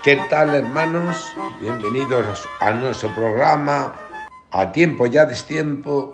¿Qué tal, hermanos? Bienvenidos a nuestro programa A Tiempo y a Destiempo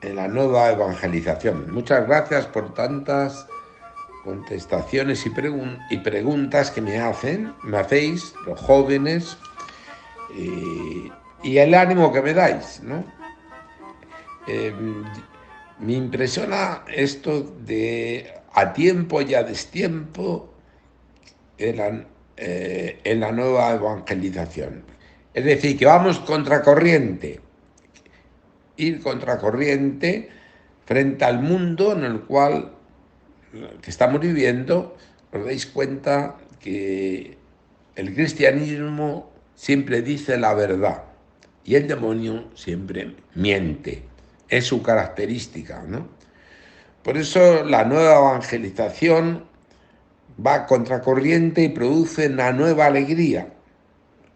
en la nueva evangelización. Muchas gracias por tantas contestaciones y preguntas que me hacéis, los jóvenes, y el ánimo que me dais, ¿no? Eh, Me impresiona esto de a tiempo y a destiempo en la nueva evangelización. Es decir, que vamos contracorriente, ir contracorriente frente al mundo en el cual que estamos viviendo. Os dais cuenta que el cristianismo siempre dice la verdad y el demonio siempre miente. Es su característica, ¿no? Por eso la nueva evangelización va contracorriente y produce una nueva alegría,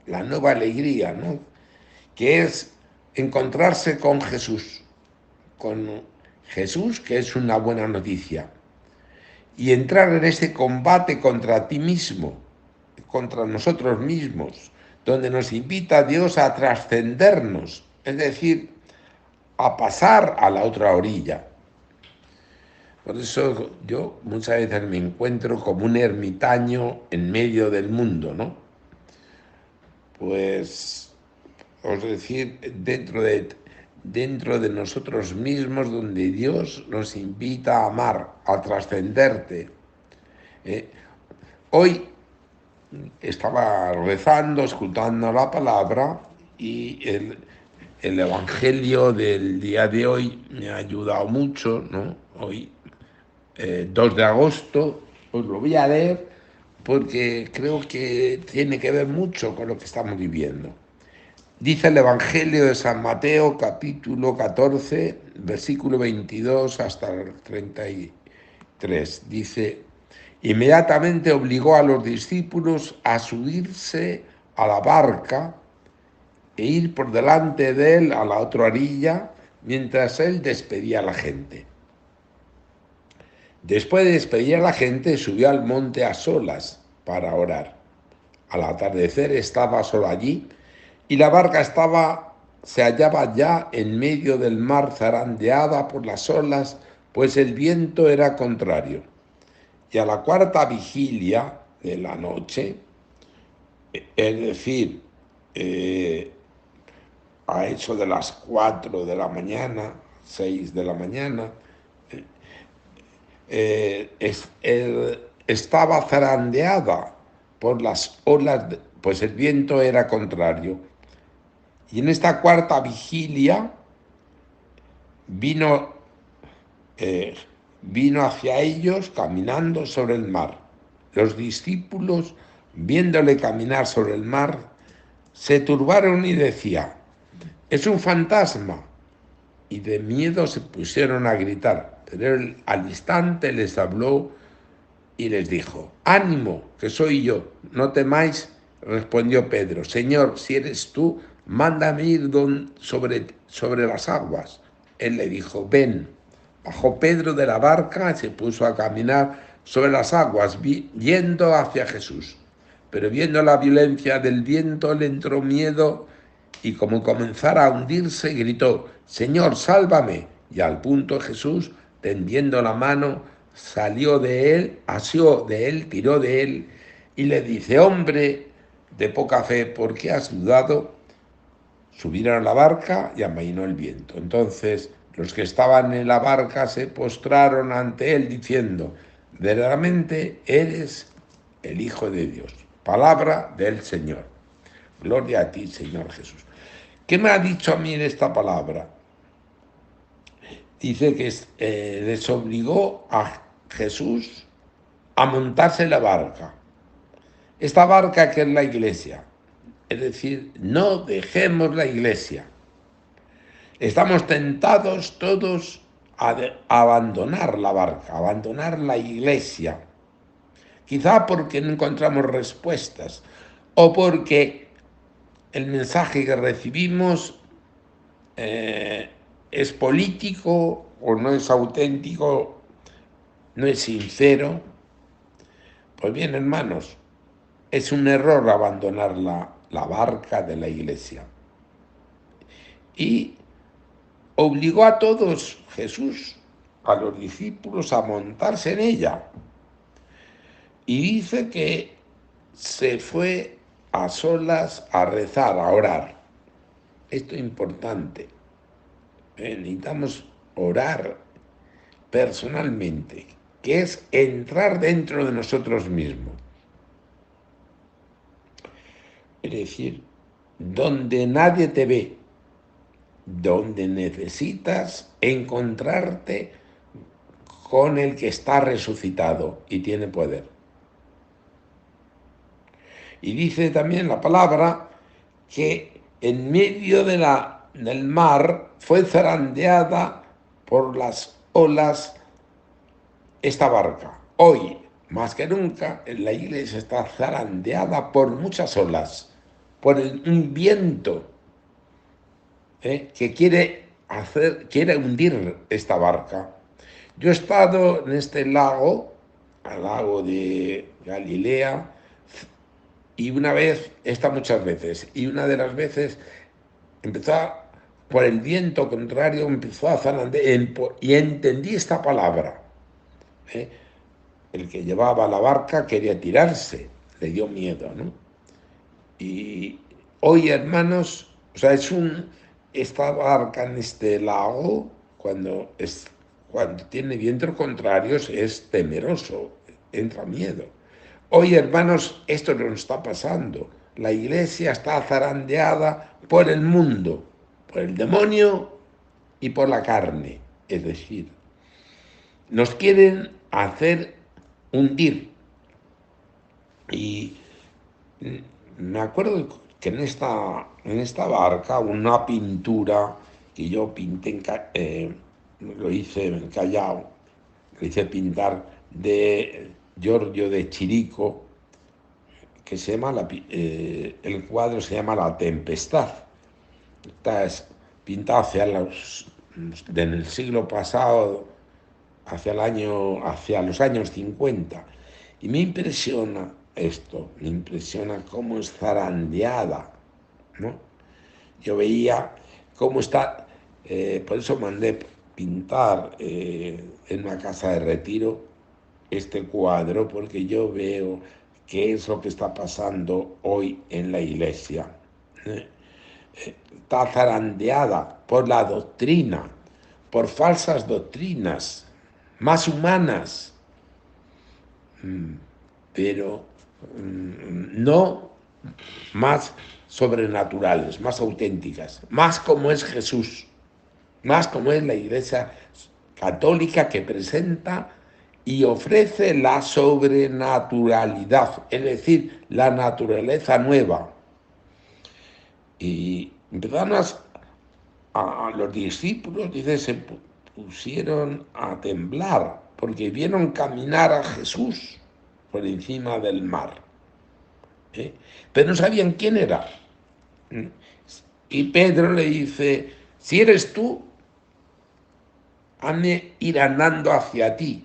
la nueva alegría, ¿no? Que es encontrarse con Jesús, que es una buena noticia, y entrar en ese combate contra ti mismo, contra nosotros mismos, donde nos invita Dios a trascendernos, es decir, a pasar a la otra orilla. Por eso yo muchas veces me encuentro como un ermitaño en medio del mundo, ¿no? Pues, os decir, dentro de nosotros mismos, donde Dios nos invita a amar, a trascenderte. Hoy estaba rezando, escuchando la palabra, y el Evangelio del día de hoy me ha ayudado mucho, ¿no? Hoy, 2 de agosto, os lo voy a leer porque creo que tiene que ver mucho con lo que estamos viviendo. Dice el Evangelio de San Mateo, capítulo 14, versículo 22 hasta el 33. Dice: inmediatamente obligó a los discípulos a subirse a la barca e ir por delante de él a la otra orilla, mientras él despedía a la gente. Después de despedir a la gente, subió al monte a solas para orar. Al atardecer estaba solo allí, y la barca se hallaba ya en medio del mar, zarandeada por las olas, pues el viento era contrario. Y a la cuarta vigilia de la noche, es decir, a eso de las 4 de la mañana, 6 de la mañana, estaba zarandeada por las olas, pues el viento era contrario. Y en esta cuarta vigilia vino, eh, vino hacia ellos caminando sobre el mar. Los discípulos, viéndole caminar sobre el mar, se turbaron y decían: es un fantasma. Y de miedo se pusieron a gritar. Pero él al instante les habló y les dijo: ánimo, que soy yo, no temáis. Respondió Pedro: Señor, si eres tú, mándame ir sobre las aguas. Él le dijo: ven. Bajó Pedro de la barca y se puso a caminar sobre las aguas, yendo hacia Jesús. Pero viendo la violencia del viento, le entró miedo, y como comenzara a hundirse, gritó: Señor, sálvame. Y al punto Jesús, tendiendo la mano, salió de él, asió de él, tiró de él, y le dice: hombre de poca fe, ¿por qué has dudado? Subieron a la barca y amainó el viento. Entonces los que estaban en la barca se postraron ante él, diciendo: verdaderamente eres el Hijo de Dios. Palabra del Señor. Gloria a ti, Señor Jesús. ¿Qué me ha dicho a mí en esta palabra? Dice que les obligó a Jesús a montarse en la barca. Esta barca que es la iglesia. Es decir, no dejemos la iglesia. Estamos tentados todos a abandonar la barca, a abandonar la iglesia. Quizá porque no encontramos respuestas o porque el mensaje que recibimos es político o no es auténtico, no es sincero. Pues bien, hermanos, es un error abandonar la barca de la iglesia. Y obligó a todos Jesús, a los discípulos, a montarse en ella. Y dice que se fue a solas a rezar, a orar. Esto es importante. Necesitamos orar personalmente, que es entrar dentro de nosotros mismos. Es decir, donde nadie te ve, donde necesitas encontrarte con el que está resucitado y tiene poder. Y dice también la palabra que en medio del mar fue zarandeada por las olas esta barca. Hoy, más que nunca, la iglesia está zarandeada por muchas olas, por un viento que quiere hundir esta barca. Yo he estado en este lago, al lago de Galilea, y una vez, esta muchas veces, y una de las veces por el viento contrario, empezó a zarandear, y entendí esta palabra. El que llevaba la barca quería tirarse, le dio miedo, ¿no? Y hoy, hermanos, o sea, esta barca en este lago, cuando tiene vientos contrarios, es temeroso, entra miedo. Hoy, hermanos, esto nos está pasando. La iglesia está zarandeada por el mundo, por el demonio y por la carne. Es decir, nos quieren hacer hundir. Y me acuerdo que en esta barca, una pintura que yo pinté, lo hice en Callao, lo hice pintar de Giorgio de Chirico, que se llama, el cuadro se llama La Tempestad. Está pintado en el siglo pasado, hacia los años 50. Y me impresiona esto, me impresiona cómo es zarandeada, ¿no? Yo veía cómo está, por eso mandé pintar en una casa de retiro este cuadro, porque yo veo qué es lo que está pasando hoy en la iglesia. Está zarandeada por la doctrina, por falsas doctrinas, más humanas, pero no más sobrenaturales, más auténticas, más como es Jesús, más como es la iglesia católica, que presenta y ofrece la sobrenaturalidad, es decir, la naturaleza nueva. Y empezaron a los discípulos, dice, se pusieron a temblar porque vieron caminar a Jesús por encima del mar. Pero no sabían quién era. Y Pedro le dice, si eres tú, hazme ir andando hacia ti.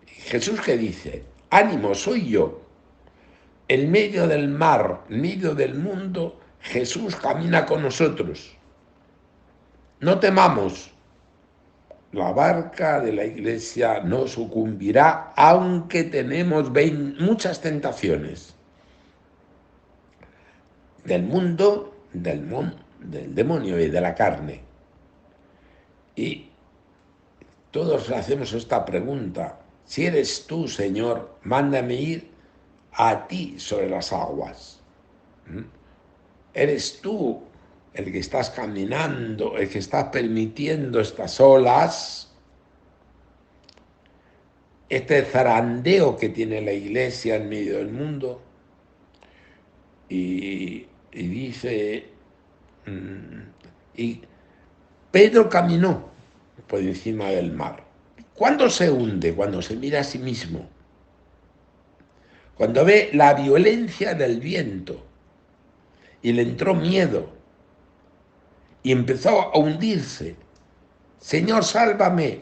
Jesús, que dice, ánimo, soy yo. En medio del mar, en medio del mundo, Jesús camina con nosotros. No temamos. La barca de la iglesia no sucumbirá, aunque tenemos muchas tentaciones del mundo, del demonio y de la carne. Y todos hacemos esta pregunta: si eres tú, Señor, mándame ir a ti sobre las aguas. ¿Eres tú el que estás caminando, el que estás permitiendo estas olas, este zarandeo que tiene la iglesia en medio del mundo? Y dice, y Pedro caminó por encima del mar. ¿Cuándo se hunde? Cuando se mira a sí mismo. Cuando ve la violencia del viento y le entró miedo y empezó a hundirse. Señor, sálvame.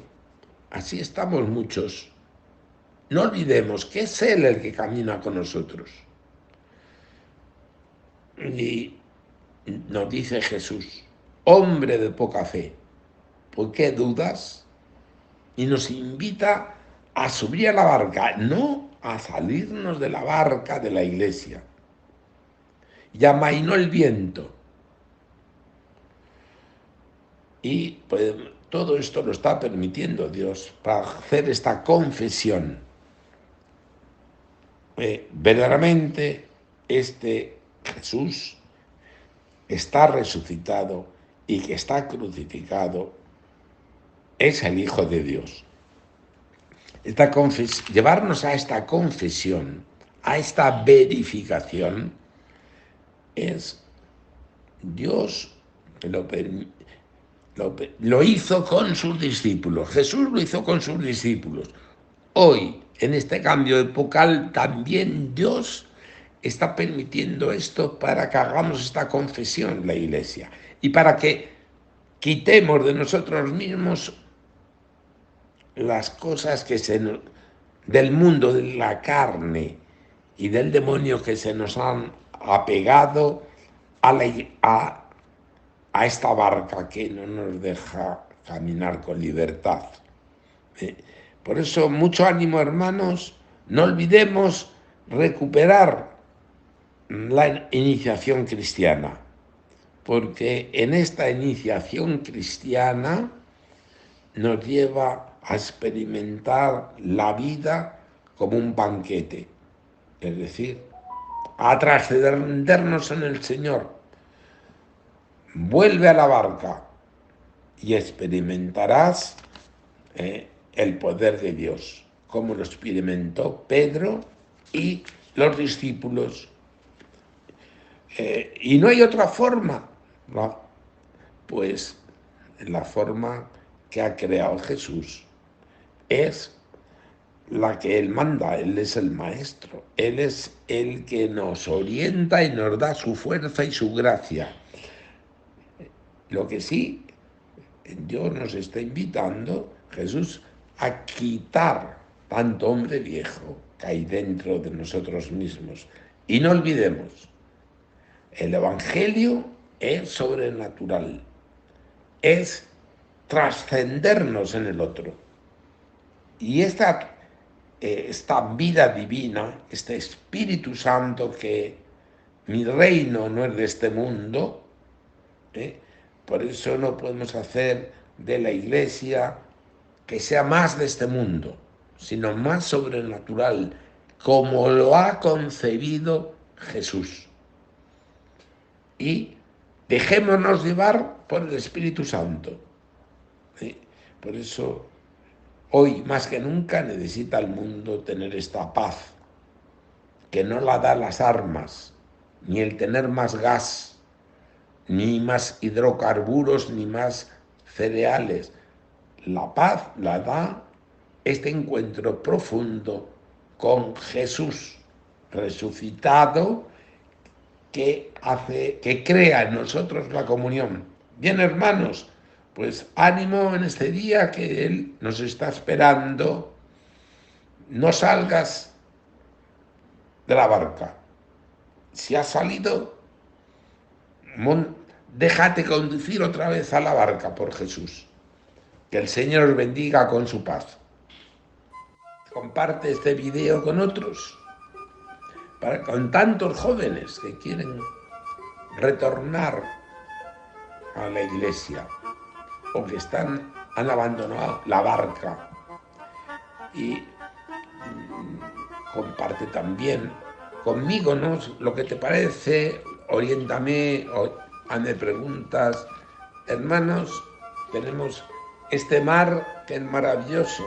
Así estamos muchos. no olvidemos que es Él el que camina con nosotros. Y nos dice Jesús, hombre de poca fe, ¿por qué dudas? Y nos invita a subir a la barca, no a salirnos de la barca de la iglesia. Y amainó el viento. Y pues todo esto lo está permitiendo Dios para hacer esta confesión. Verdaderamente este Jesús está resucitado y que está crucificado es el Hijo de Dios. Llevarnos a esta confesión, a esta verificación, es Dios lo hizo con sus discípulos. Jesús lo hizo con sus discípulos. Hoy, en este cambio epocal, también Dios está permitiendo esto para que hagamos esta confesión, la Iglesia, y para que quitemos de nosotros mismos las cosas del mundo, de la carne y del demonio que se nos han apegado a esta barca que no nos deja caminar con libertad. Por eso, mucho ánimo, hermanos, no olvidemos recuperar la iniciación cristiana, porque en esta iniciación cristiana nos lleva a experimentar la vida como un banquete, es decir, a trascendernos en el Señor. Vuelve a la barca y experimentarás el poder de Dios, como lo experimentó Pedro y los discípulos. Y no hay otra forma, ¿no? Pues la forma que ha creado Jesús es la que Él manda. Él es el Maestro, Él es el que nos orienta y nos da su fuerza y su gracia. Lo que sí, Dios nos está invitando, Jesús, a quitar tanto hombre viejo que hay dentro de nosotros mismos. Y no olvidemos, el Evangelio es sobrenatural, es trascendernos en el otro. Y esta vida divina, este Espíritu Santo, que mi reino no es de este mundo, por eso no podemos hacer de la Iglesia que sea más de este mundo, sino más sobrenatural, como lo ha concebido Jesús. Y dejémonos llevar por el Espíritu Santo. Por eso, hoy más que nunca necesita el mundo tener esta paz, que no la da las armas, ni el tener más gas, ni más hidrocarburos, ni más cereales. La paz la da este encuentro profundo con Jesús resucitado, que crea en nosotros la comunión. Bien, hermanos, pues ánimo en este día que Él nos está esperando. No salgas de la barca. Si has salido, déjate conducir otra vez a la barca por Jesús. Que el Señor os bendiga con su paz. Comparte este video con otros, con tantos jóvenes que quieren retornar a la iglesia o que han abandonado la barca. Y comparte también conmigo, ¿no?, lo que te parece, oriéntame, hazme preguntas. Hermanos, tenemos este mar que es maravilloso,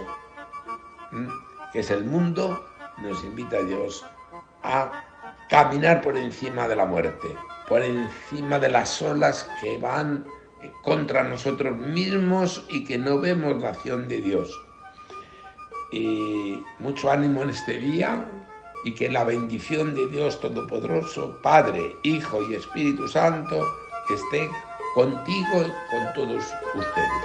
que es el mundo. Nos invita a Dios a caminar por encima de la muerte, por encima de las olas que van contra nosotros mismos y que no vemos la acción de Dios. Y mucho ánimo en este día, y que la bendición de Dios Todopoderoso, Padre, Hijo y Espíritu Santo, esté contigo y con todos ustedes.